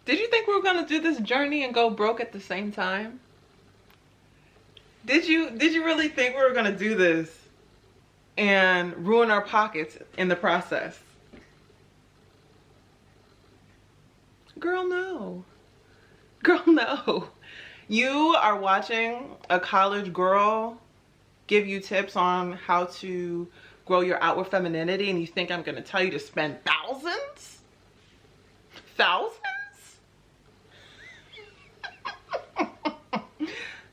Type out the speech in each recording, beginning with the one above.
Did you think we were gonna do this journey and go broke at the same time? Did you really think we were gonna do this and ruin our pockets in the process? Girl, no. Girl, no. You are watching a college girl give you tips on how to grow your outward femininity, and you think I'm gonna tell you to spend thousands? Thousands?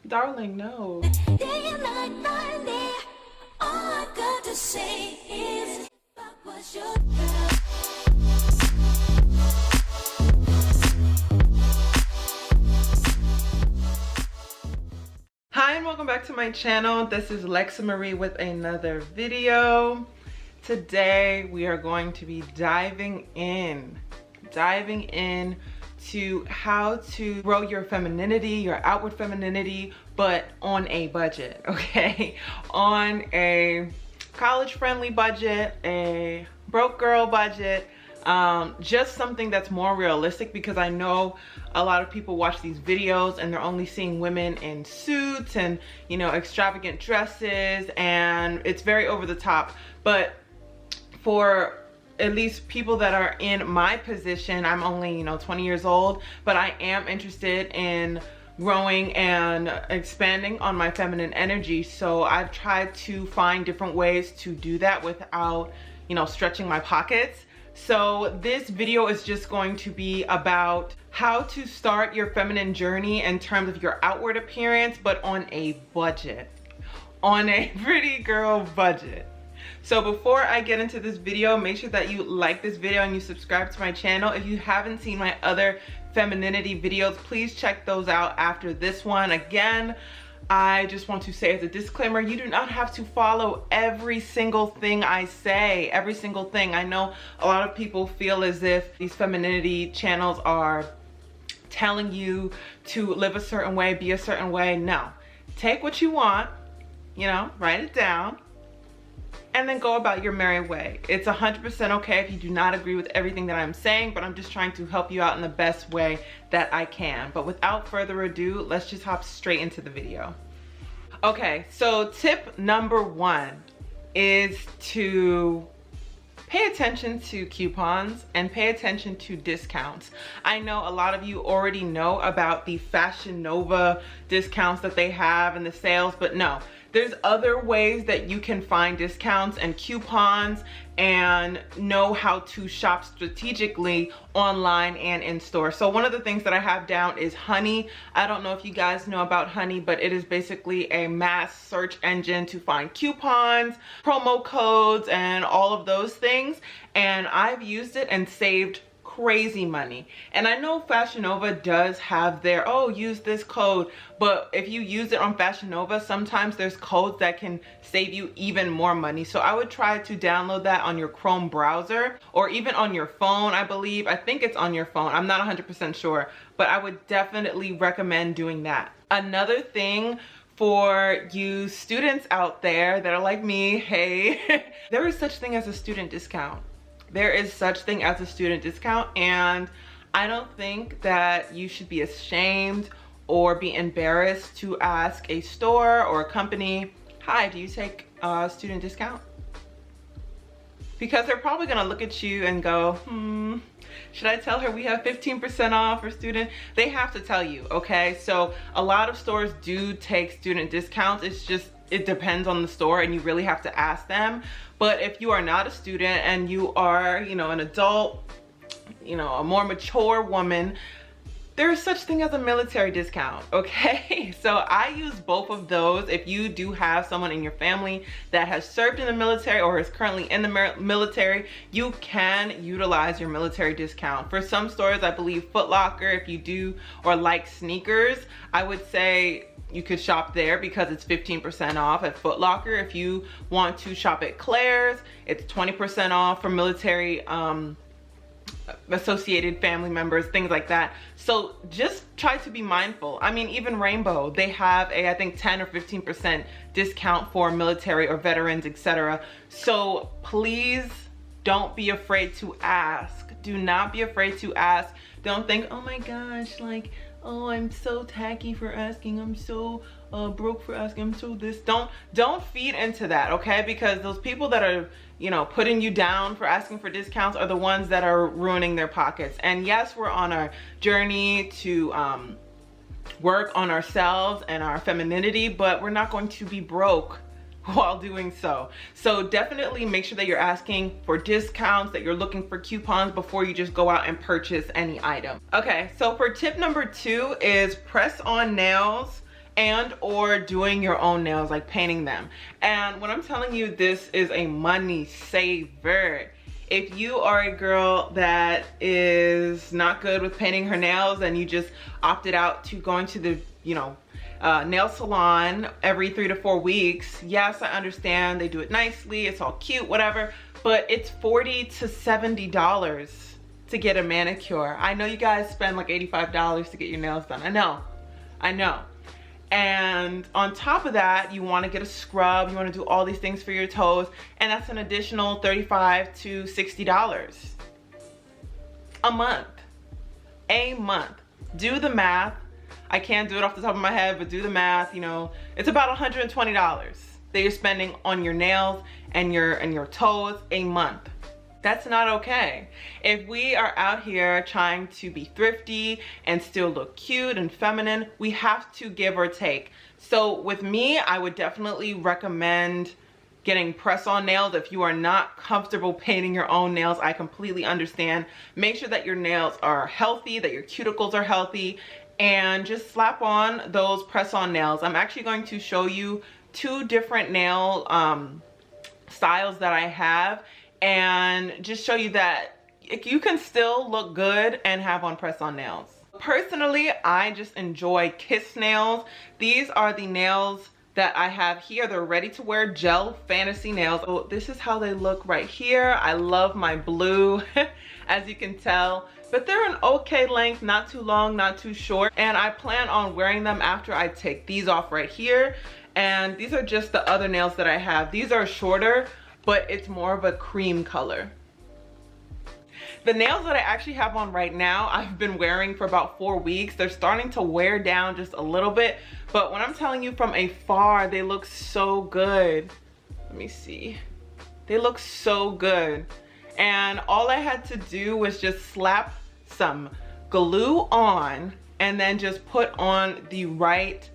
Darling, no. Hi and welcome back to my channel. This is Lexsa Marie with another video. Today we are going to be diving in to how to grow your femininity, your outward femininity, but on a budget, okay? On a college-friendly budget, a broke girl budget, just something that's more realistic, because I know a lot of people watch these videos and they're only seeing women in suits and, you know, extravagant dresses, and it's very over the top. But for at least people that are in my position, I'm only, you know, 20 years old, but I am interested in growing and expanding on my feminine energy. So I've tried to find different ways to do that without, you know, stretching my pockets. So this video is just going to be about how to start your feminine journey in terms of your outward appearance, but on a budget, on a pretty girl budget. So before I get into this video, make sure that you like this video and you subscribe to my channel. If you haven't seen my other femininity videos, please check those out after this one. Again, I just want to say as a disclaimer, you do not have to follow every single thing I say, every single thing. I know a lot of people feel as if these femininity channels are telling you to live a certain way, be a certain way. No, take what you want, you know, write it down, and then go about your merry way. It's 100% okay if you do not agree with everything that I'm saying, but I'm just trying to help you out in the best way that I can. But without further ado, let's just hop straight into the video. Okay, so tip number one is to pay attention to coupons and pay attention to discounts. I know a lot of you already know about the Fashion Nova discounts that they have and the sales, but no. There's other ways that you can find discounts and coupons and know how to shop strategically online and in store. So one of the things that I have down is Honey. I don't know if you guys know about Honey, but it is basically a mass search engine to find coupons, promo codes, and all of those things. And I've used it and saved crazy money. And I know Fashion Nova does have their, oh, use this code, but if you use it on Fashion Nova, sometimes there's codes that can save you even more money. So I would try to download that on your Chrome browser or even on your phone. I think it's on your phone. I'm not 100% sure, but I would definitely recommend doing that. Another thing for you students out there that are like me, hey, there is such thing as a student discount. There is such thing as a student discount, and I don't think that you should be ashamed or be embarrassed to ask a store or a company, hi, do you take a student discount? Because they're probably gonna look at you and go, should I tell her we have 15% off for student? They have to tell you, okay? So a lot of stores do take student discounts. It's just, it depends on the store and you really have to ask them. But if you are not a student and you are, you know, an adult, you know, a more mature woman, there is such thing as a military discount, okay? So I use both of those. If you do have someone in your family that has served in the military or is currently in the military, you can utilize your military discount. For some stores, I believe Foot Locker, if you do or like sneakers, I would say you could shop there because it's 15% off at Foot Locker. If you want to shop at Claire's, it's 20% off for military associated family members, things like that. So just try to be mindful. I mean, even Rainbow, they have a, I think 10 or 15% discount for military or veterans, etc. So please don't be afraid to ask. Do not be afraid to ask. Don't think, oh my gosh, like, oh, I'm so tacky for asking, I'm so broke for asking, I'm so this. Don't feed into that, okay? Because those people that are, you know, putting you down for asking for discounts are the ones that are ruining their pockets. And yes, we're on our journey to work on ourselves and our femininity, but we're not going to be broke while doing so. So definitely make sure that you're asking for discounts, that you're looking for coupons before you just go out and purchase any item. Okay, so for tip number 2 is press on nails and or doing your own nails, like painting them. And when I'm telling you, this is a money saver. If you are a girl that is not good with painting her nails and you just opted out to going to the, you know, nail salon every 3 to 4 weeks, yes, I understand they do it nicely, it's all cute, whatever, but it's $40 to $70 to get a manicure. I know you guys spend like $85 to get your nails done. I know. And on top of that, you want to get a scrub, you want to do all these things for your toes, and that's an additional $35 to $60 a month. Do the math. I can't do it off the top of my head, but do the math. You know, it's about $120 that you're spending on your nails and your toes a month. That's not okay. If we are out here trying to be thrifty and still look cute and feminine, we have to give or take. So with me, I would definitely recommend getting press-on nails. If you are not comfortable painting your own nails, I completely understand. Make sure that your nails are healthy, that your cuticles are healthy, and just slap on those press-on nails. I'm actually going to show you 2 different nail styles that I have, and just show you that you can still look good and have on press-on nails. Personally, I just enjoy kiss nails. These are the nails that I have here. They're ready to wear gel fantasy nails. So this is how they look right here. I love my blue, as you can tell, but they're an okay length, not too long, not too short. And I plan on wearing them after I take these off right here. And these are just the other nails that I have. These are shorter, but it's more of a cream color. The nails that I actually have on right now, I've been wearing for about 4 weeks. They're starting to wear down just a little bit, but when I'm telling you from afar, they look so good. Let me see. They look so good. And all I had to do was just slap some glue on and then just put on the right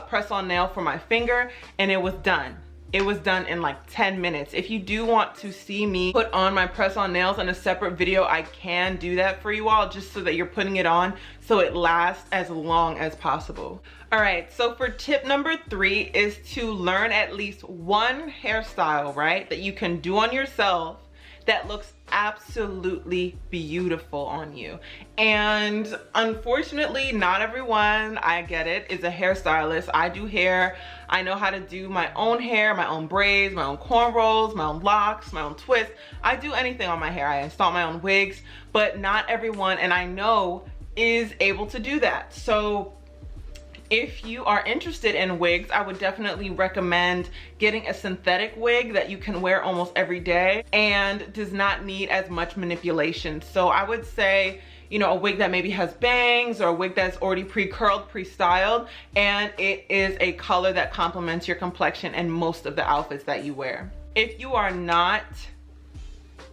press-on nail for my finger, and it was done. It was done in like 10 minutes. If you do want to see me put on my press-on nails in a separate video, I can do that for you all, just so that you're putting it on so it lasts as long as possible. All right, so for tip number 3 is to learn at least one hairstyle, right, that you can do on yourself that looks absolutely beautiful on you. And unfortunately, not everyone, I get it, is a hairstylist. I do hair. I know how to do my own hair, my own braids, my own cornrows, my own locks, my own twists. I do anything on my hair. I install my own wigs, but not everyone, and I know, is able to do that. So if you are interested in wigs, I would definitely recommend getting a synthetic wig that you can wear almost every day and does not need as much manipulation. So I would say, you know, a wig that maybe has bangs or a wig that's already pre-curled, pre-styled, and it is a color that complements your complexion and most of the outfits that you wear. If you are not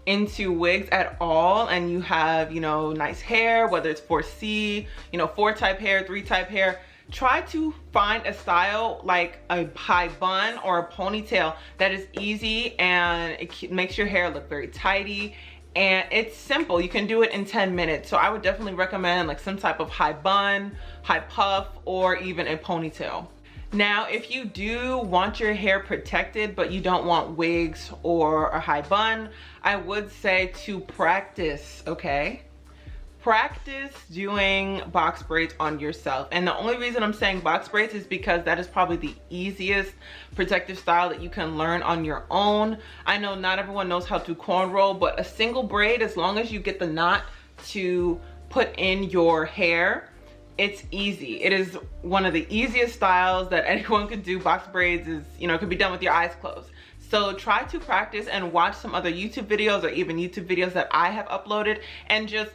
into wigs at all and you have, you know, nice hair, whether it's 4C, you know, 4 type hair, 3 type hair, try to find a style like a high bun or a ponytail that is easy and it makes your hair look very tidy, and it's simple. You can do it in 10 minutes. So I would definitely recommend like some type of high bun, high puff, or even a ponytail. Now, if you do want your hair protected but you don't want wigs or a high bun, I would say to practice, okay? Practice doing box braids on yourself. And the only reason I'm saying box braids is because that is probably the easiest protective style that you can learn on your own. I know not everyone knows how to cornrow, but a single braid, as long as you get the knot to put in your hair, it's easy. It is one of the easiest styles that anyone could do. Box braids is, you know, it could be done with your eyes closed. So try to practice and watch some other YouTube videos or even YouTube videos that I have uploaded, and just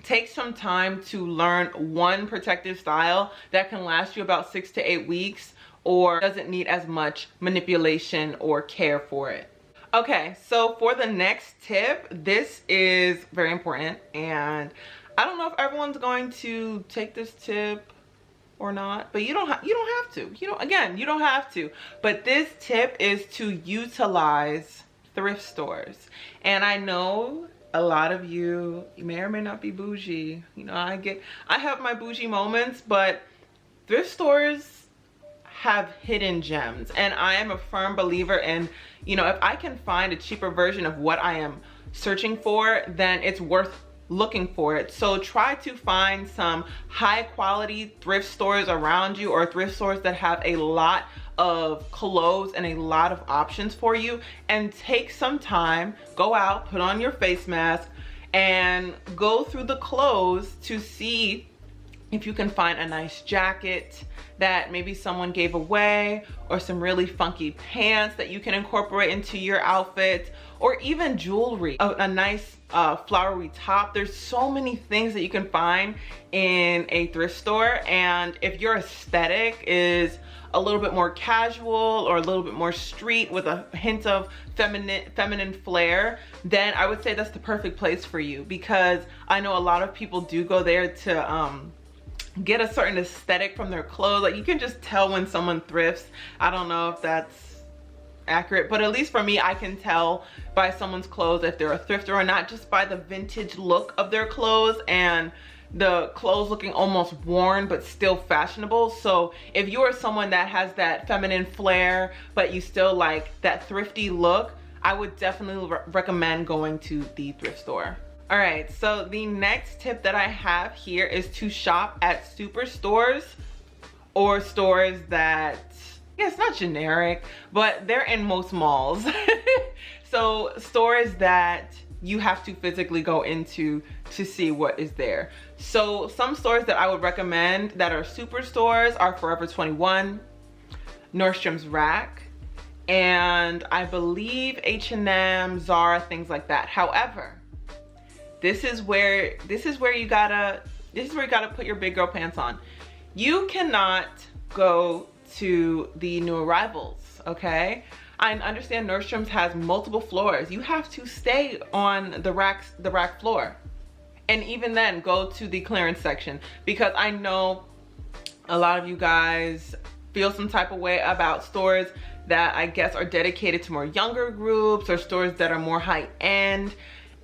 take some time to learn one protective style that can last you about 6 to 8 weeks or doesn't need as much manipulation or care for it. Okay, so for the next tip, this is very important, and I don't know if everyone's going to take this tip or not, but you don't have to. You don't have to. But this tip is to utilize thrift stores. And I know a lot of you may or may not be bougie. You know, I have my bougie moments, but thrift stores have hidden gems, and I am a firm believer in, you know, if I can find a cheaper version of what I am searching for, then it's worth looking for it. So try to find some high quality thrift stores around you, or thrift stores that have a lot of clothes and a lot of options for you, and take some time, go out, put on your face mask, and go through the clothes to see if you can find a nice jacket that maybe someone gave away, or some really funky pants that you can incorporate into your outfit, or even jewelry, a nice flowery top. There's so many things that you can find in a thrift store, and if your aesthetic is a little bit more casual or a little bit more street with a hint of feminine flair, then I would say that's the perfect place for you, because I know a lot of people do go there to get a certain aesthetic from their clothes. Like, you can just tell when someone thrifts. I don't know if that's accurate, but at least for me, I can tell by someone's clothes if they're a thrifter or not, just by the vintage look of their clothes and the clothes looking almost worn but still fashionable. So if you are someone that has that feminine flair but you still like that thrifty look, I would definitely recommend going to the thrift store. All right, so the next tip that I have here is to shop at superstores, or stores that, yeah, it's not generic, but they're in most malls. So stores that you have to physically go into to see what is there. So some stores that I would recommend that are superstores are Forever 21, Nordstrom's Rack, and I believe H&M, Zara, things like that. However, this is where you gotta put your big girl pants on. You cannot go to the new arrivals, okay? I understand Nordstrom's has multiple floors. You have to stay on the rack floor. And even then, go to the clearance section, because I know a lot of you guys feel some type of way about stores that I guess are dedicated to more younger groups, or stores that are more high end.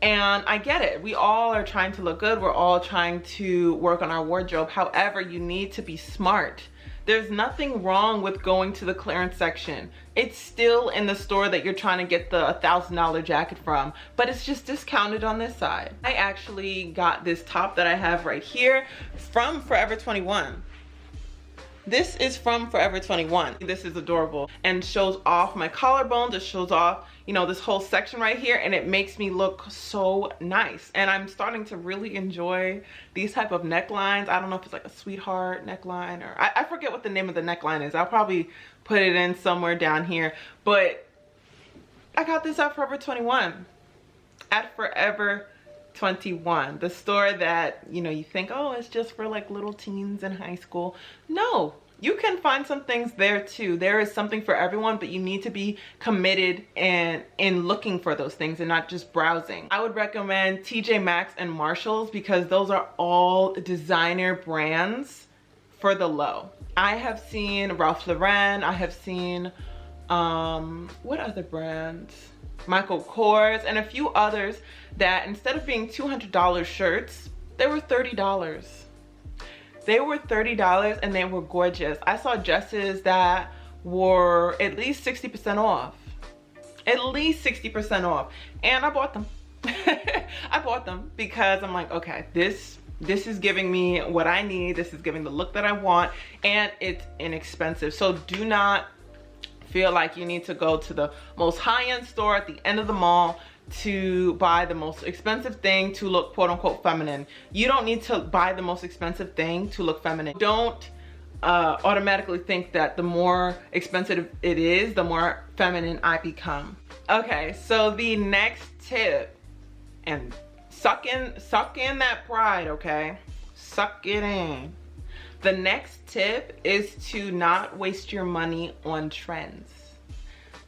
And I get it. We all are trying to look good. We're all trying to work on our wardrobe. However, you need to be smart. There's nothing wrong with going to the clearance section. It's still in the store that you're trying to get the $1,000 jacket from, but it's just discounted on this side. I actually got this top that I have right here from Forever 21. This is from Forever 21. This is adorable and shows off my collarbones. It shows off, you know, this whole section right here, and it makes me look so nice. And I'm starting to really enjoy these type of necklines. I don't know if it's like a sweetheart neckline, or I forget what the name of the neckline is. I'll probably put it in somewhere down here. But I got this at Forever 21. At Forever 21, the store that, you know, you think, oh, it's just for like little teens in high school. No, you can find some things there too. There is something for everyone, but you need to be committed in looking for those things and not just browsing. I would recommend TJ Maxx and Marshalls, because those are all designer brands for the low. I have seen Ralph Lauren. I have seen what other brands? Michael Kors, and a few others that instead of being $200 shirts, they were $30. They were $30 and they were gorgeous. I saw dresses that were at least 60% off. At least 60% off. And I bought them. I bought them because I'm like, okay, this is giving me what I need. This is giving the look that I want, and it's inexpensive. So do not feel like you need to go to the most high-end store at the end of the mall to buy the most expensive thing to look quote-unquote feminine. You don't need to buy the most expensive thing to look feminine. Don't automatically think that the more expensive it is, the more feminine I become. Okay, so the next tip, and suck in that pride, okay? Suck it in. The next tip is to not waste your money on trends.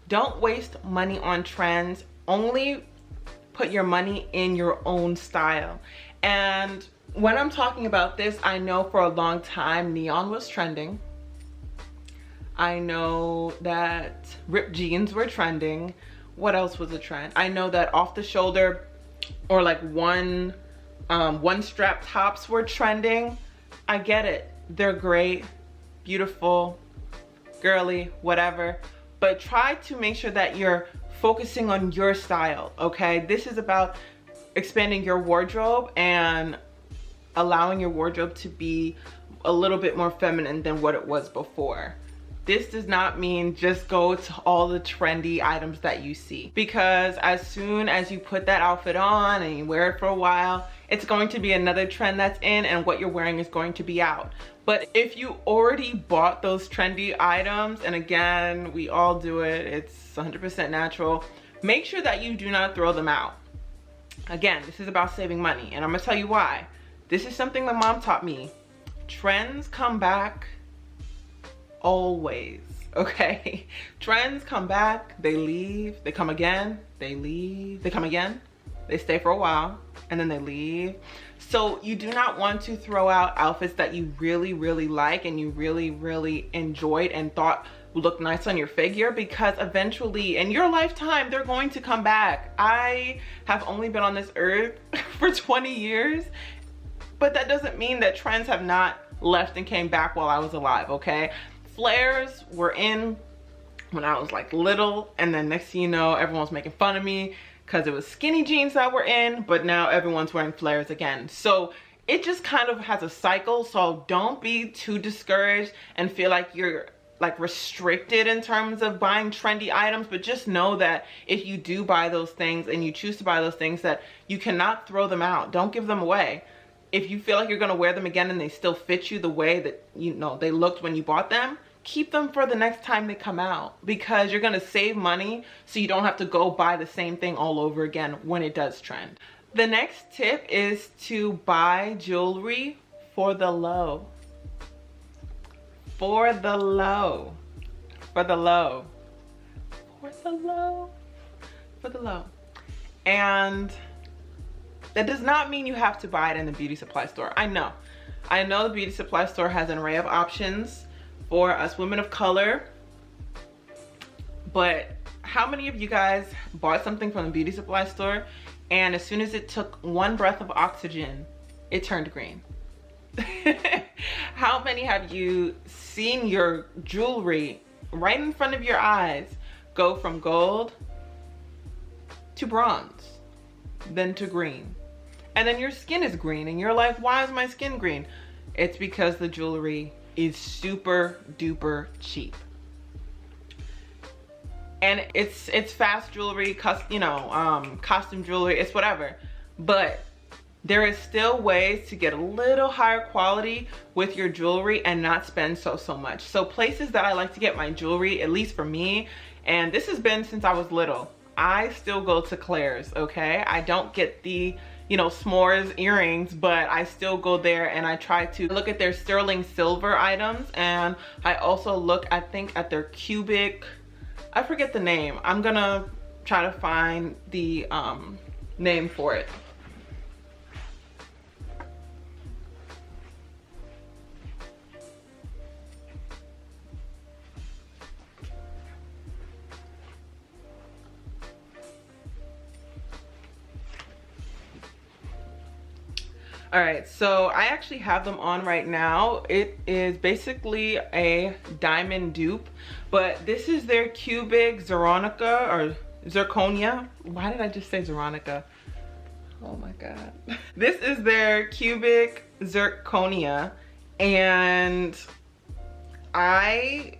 Don't waste money on trends. Only put your money in your own style. And when I'm talking about this, I know for a long time neon was trending. I know that ripped jeans were trending. What else was a trend? I know that off the shoulder or like one strap tops were trending. I get it. They're great, beautiful, girly, whatever. But try to make sure that you're focusing on your style, okay? This is about expanding your wardrobe and allowing your wardrobe to be a little bit more feminine than what it was before. This does not mean just go to all the trendy items that you see, because as soon as you put that outfit on and you wear it for a while, it's going to be another trend that's in, and what you're wearing is going to be out. But if you already bought those trendy items, and again, we all do it, it's 100% natural, make sure that you do not throw them out. Again, this is about saving money, and I'm gonna tell you why. This is something my mom taught me. Trends come back always, okay? Trends come back, they leave, they come again, they leave, they come again, they stay for a while, and then they leave. So you do not want to throw out outfits that you really, really like and you really, really enjoyed and thought looked nice on your figure, because eventually in your lifetime, they're going to come back. I have only been on this earth for 20 years, but that doesn't mean that trends have not left and came back while I was alive, okay? Flares were in when I was like little, and then next thing you know, everyone's making fun of me because it was skinny jeans that were in, but now everyone's wearing flares again. So it just kind of has a cycle. So don't be too discouraged and feel like you're like restricted in terms of buying trendy items, but just know that if you do buy those things and you choose to buy those things, that you cannot throw them out. Don't give them away. If you feel like you're gonna wear them again and they still fit you the way that you know they looked when you bought them, keep them for the next time they come out, because you're gonna save money so you don't have to go buy the same thing all over again when it does trend. The next tip is to buy jewelry for the low. For the low. For the low. For the low. For the low. And that does not mean you have to buy it in the beauty supply store. I know the beauty supply store has an array of options for us women of color, but how many of you guys bought something from the beauty supply store and as soon as it took one breath of oxygen, it turned green? How many have you seen your jewelry right in front of your eyes go from gold to bronze, then to green? And then your skin is green and you're like, why is my skin green? It's because the jewelry is super duper cheap. And it's fast jewelry, costume jewelry, it's whatever. But there is still ways to get a little higher quality with your jewelry and not spend so much. So places that I like to get my jewelry, at least for me, and this has been since I was little, I still go to Claire's, okay? I don't get the s'mores earrings, but I still go there and I try to look at their sterling silver items, and I also look, I think, at their cubic, I forget the name. I'm gonna try to find the name for it. All right, so I actually have them on right now. It is basically a diamond dupe, but this is their cubic Zoronica or zirconia. Why did I just say Zoronica? Oh my God. This is their cubic zirconia, and I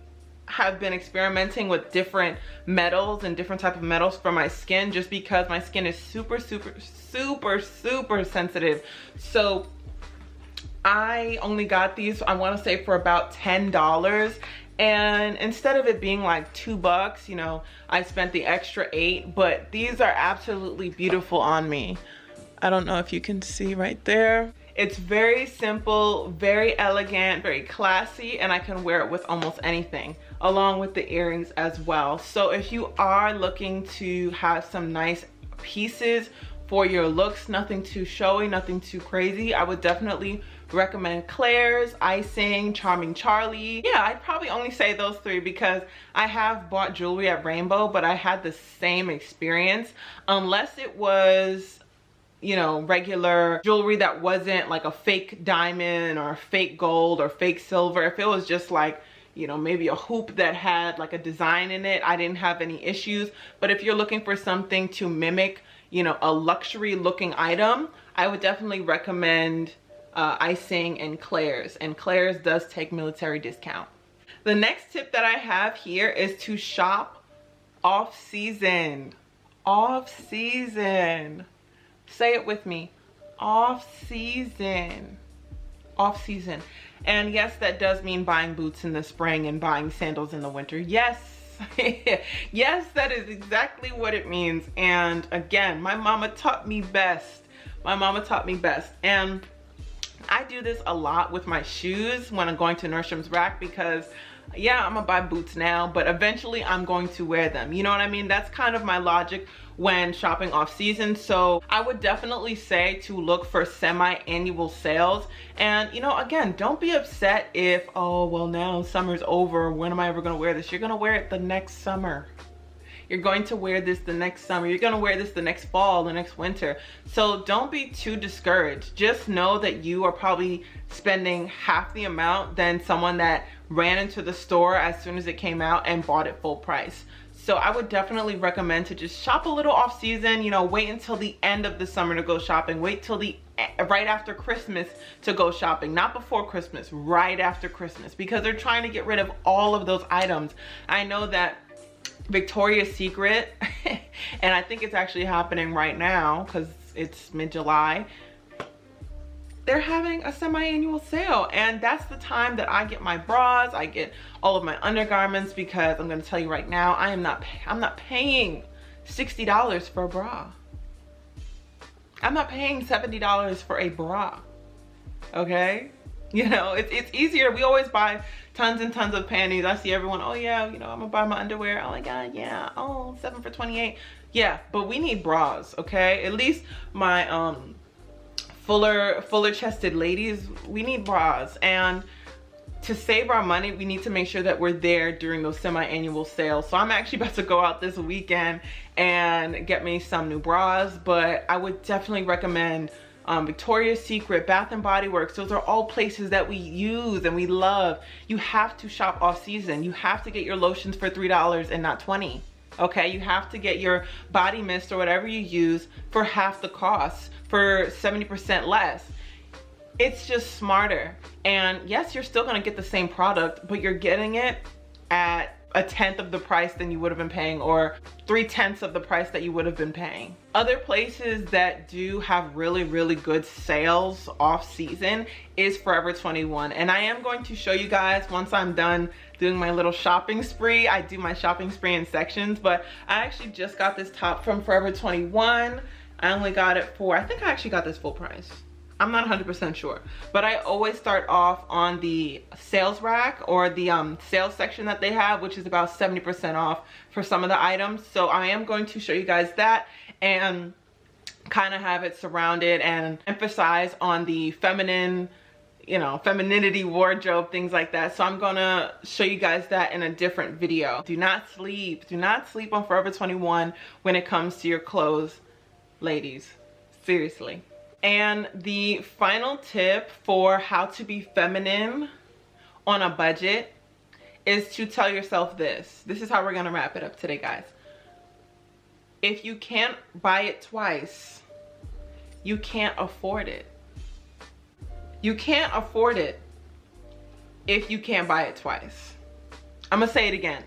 have been experimenting with different metals and different type of metals for my skin, just because my skin is super sensitive. So I only got these, I want to say, for about $10. And instead of it being like $2, you know, I spent the extra $8, but these are absolutely beautiful on me. I don't know if you can see right there. It's very simple, very elegant, very classy, and I can wear it with almost anything, along with the earrings as well. So if you are looking to have some nice pieces for your looks, nothing too showy, nothing too crazy, I would definitely recommend Claire's, Icing, Charming Charlie. Yeah, I'd probably only say those three because I have bought jewelry at Rainbow, but I had the same experience. Unless it was, you know, regular jewelry that wasn't like a fake diamond or fake gold or fake silver. If it was just like, you know, maybe a hoop that had like a design in it, I didn't have any issues. But if you're looking for something to mimic, you know, a luxury looking item, I would definitely recommend Icing and Claire's. And Claire's does take military discount. The next tip that I have here is to shop off season. Off season. Say it with me. Off season. Off season. And yes, that does mean buying boots in the spring and buying sandals in the winter. Yes. Yes, that is exactly what it means. And again, my mama taught me best. My mama taught me best. And I do this a lot with my shoes when I'm going to Nordstrom's Rack because, yeah, I'm gonna buy boots now, but eventually I'm going to wear them. You know what I mean? That's kind of my logic when shopping off season. So I would definitely say to look for semi-annual sales. And, you know, again, don't be upset if, oh, well, now summer's over. When am I ever gonna wear this? You're gonna wear it the next summer. You're going to wear this the next summer. You're going to wear this the next fall, the next winter. So don't be too discouraged. Just know that you are probably spending half the amount than someone that ran into the store as soon as it came out and bought it full price. So I would definitely recommend to just shop a little off season, you know, wait until the end of the summer to go shopping. Wait till the right after Christmas to go shopping. Not before Christmas, right after Christmas, because they're trying to get rid of all of those items. I know that Victoria's Secret, and I think it's actually happening right now because it's mid-July, they're having a semi-annual sale, and that's the time that I get my bras, I get all of my undergarments, because I'm going to tell you right now, I'm not paying $60 for a bra. I'm not paying $70 for a bra. Okay? You know, it's easier. We always buy tons and tons of panties. I see everyone, oh yeah, you know, I'm gonna buy my underwear. Oh my god, yeah. Oh, 7 for $28. Yeah, but we need bras, okay? At least my fuller chested ladies, we need bras. And to save our money, we need to make sure that we're there during those semi-annual sales. So I'm actually about to go out this weekend and get me some new bras, but I would definitely recommend Victoria's Secret, Bath and Body Works. Those are all places that we use and we love. You have to shop off season. You have to get your lotions for $3 and not $20. Okay, you have to get your body mist or whatever you use for half the cost, for 70% less. It's just smarter. And yes, you're still gonna get the same product, but you're getting it at 1/10 of the price than you would have been paying, or 3/10 of the price that you would have been paying. Other places that do have really, really good sales off season is Forever 21. And I am going to show you guys once I'm done doing my little shopping spree. I do my shopping spree in sections, but I actually just got this top from Forever 21. I only got it for, I think I actually got this full price. I'm not 100% sure, but I always start off on the sales rack or the sales section that they have, which is about 70% off for some of the items. So I am going to show you guys that and kind of have it surrounded and emphasize on the feminine, you know, femininity wardrobe, things like that. So I'm gonna show you guys that in a different video. Do not sleep on Forever 21 when it comes to your clothes, ladies, seriously. And the final tip for how to be feminine on a budget is to tell yourself this. This is how we're gonna wrap it up today, guys. If you can't buy it twice, you can't afford it. You can't afford it if you can't buy it twice. I'm gonna say it again.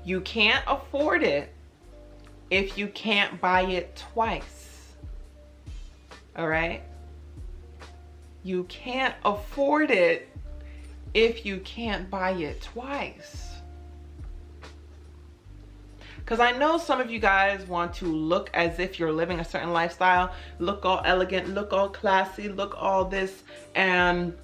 You can't afford it if you can't buy it twice. All right? you can't afford it if you can't buy it twice. Because I know some of you guys want to look as if you're living a certain lifestyle, look all elegant, look all classy, look all this, and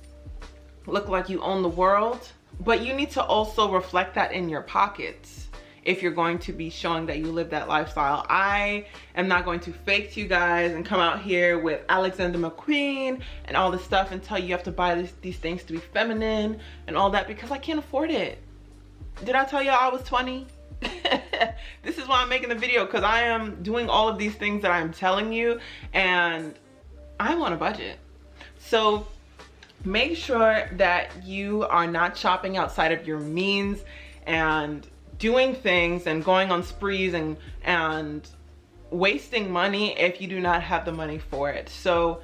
look like you own the world. But you need to also reflect that in your pockets if you're going to be showing that you live that lifestyle. I am not going to fake to you guys and come out here with Alexander McQueen and all this stuff and tell you have to buy these things to be feminine and all that, because I can't afford it. Did I tell y'all I was 20? This is why I'm making the video, because I am doing all of these things that I'm telling you and I'm on a budget. So make sure that you are not shopping outside of your means and doing things and going on sprees and wasting money if you do not have the money for it. So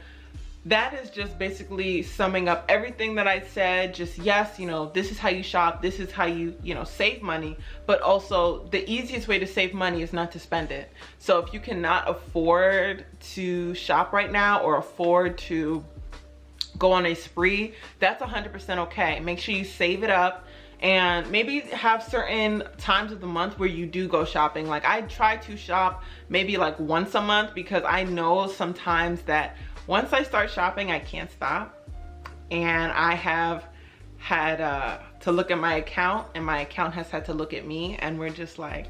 that is just basically summing up everything that I said. Just, yes, you know, this is how you shop, this is how you save money, but also the easiest way to save money is not to spend it. So if you cannot afford to shop right now or afford to go on a spree, that's 100% okay. Make sure you save it up and maybe have certain times of the month where you do go shopping. Like, I try to shop maybe like once a month, because I know sometimes that once I start shopping, I can't stop. And I have had to look at my account, and my account has had to look at me, and we're just like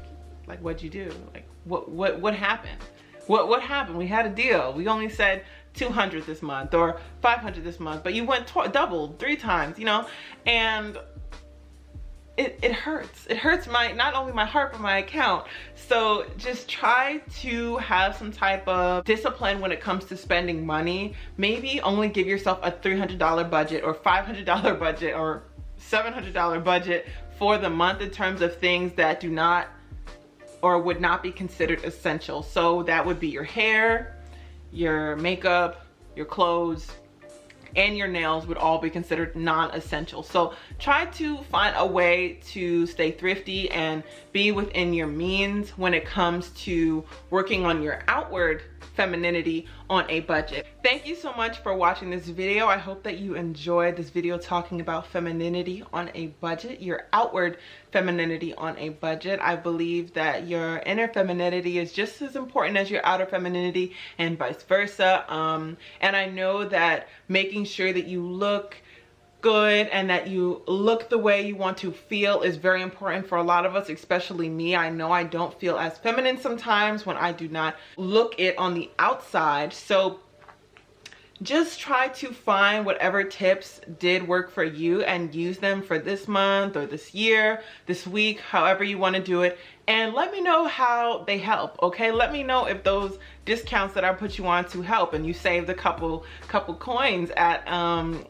what'd you do? Like, what happened? What happened? We had a deal. We only said 200 this month or 500 this month, but you went doubled 3 times, you know? And it hurts. It hurts not only my heart, but my account. So just try to have some type of discipline when it comes to spending money. Maybe only give yourself a $300 budget or $500 budget or $700 budget for the month in terms of things that do not or would not be considered essential. So that would be your hair, your makeup, your clothes, and your nails would all be considered non-essential. So try to find a way to stay thrifty and be within your means when it comes to working on your outward femininity on a budget. Thank you so much for watching this video. I hope that you enjoyed this video talking about femininity on a budget, your outward femininity on a budget. I believe that your inner femininity is just as important as your outer femininity and vice versa. And I know that making sure that you look good and that you look the way you want to feel is very important for a lot of us, especially me. I know I don't feel as feminine sometimes when I do not look it on the outside. So just try to find whatever tips did work for you and use them for this month or this year, this week, however you want to do it. And let me know how they help, okay? Let me know if those discounts that I put you on to help and you saved a couple coins at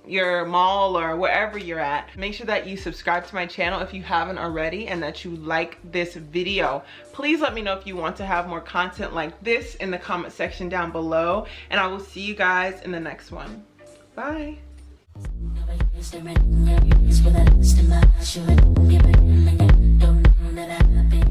your mall or wherever you're at. Make sure that you subscribe to my channel if you haven't already and that you like this video. Please let me know if you want to have more content like this in the comment section down below, and I will see you guys in the next one. Bye. Don't know that I've been